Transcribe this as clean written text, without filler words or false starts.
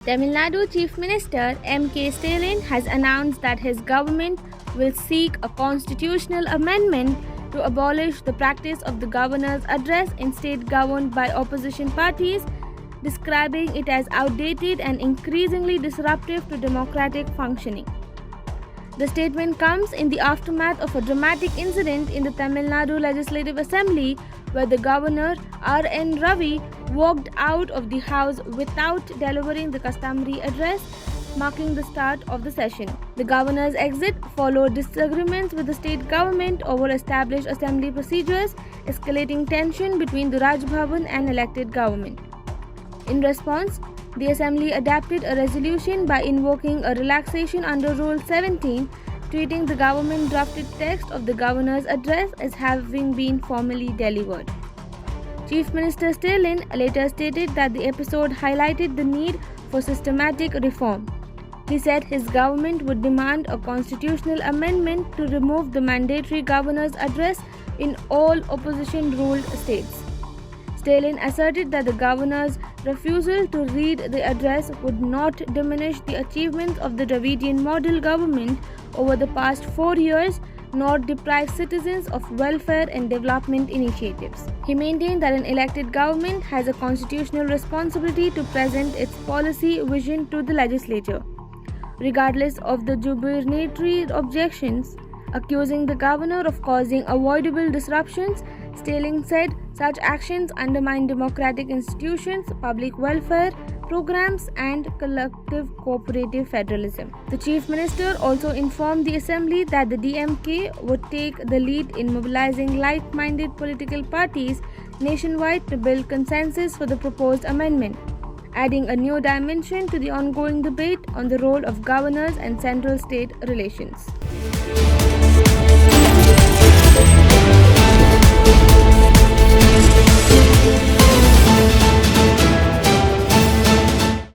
Tamil Nadu Chief Minister M.K. Stalin has announced that his government will seek a constitutional amendment to abolish the practice of the governor's address in states governed by opposition parties, describing it as outdated and increasingly disruptive to democratic functioning. The statement comes in the aftermath of a dramatic incident in the Tamil Nadu Legislative Assembly where the Governor R.N. Ravi walked out of the House without delivering the customary address, marking the start of the session. The Governor's exit followed disagreements with the state government over established assembly procedures, escalating tension between the Raj Bhavan and elected government. In response, the Assembly adopted a resolution by invoking a relaxation under Rule 17, treating the government drafted text of the Governor's address as having been formally delivered. Chief Minister Stalin later stated that the episode highlighted the need for systematic reform. He said his government would demand a constitutional amendment to remove the mandatory Governor's address in all opposition-ruled states. Stalin asserted that the Governor's refusal to read the address would not diminish the achievements of the Dravidian model government over the past 4 years, nor deprive citizens of welfare and development initiatives. He maintained that an elected government has a constitutional responsibility to present its policy vision to the legislature, regardless of the jubilatory objections. Accusing the governor of causing avoidable disruptions, Stalin said such actions undermine democratic institutions, public welfare programs, and collective cooperative federalism. The Chief Minister also informed the Assembly that the DMK would take the lead in mobilizing like-minded political parties nationwide to build consensus for the proposed amendment, adding a new dimension to the ongoing debate on the role of governors and central state relations.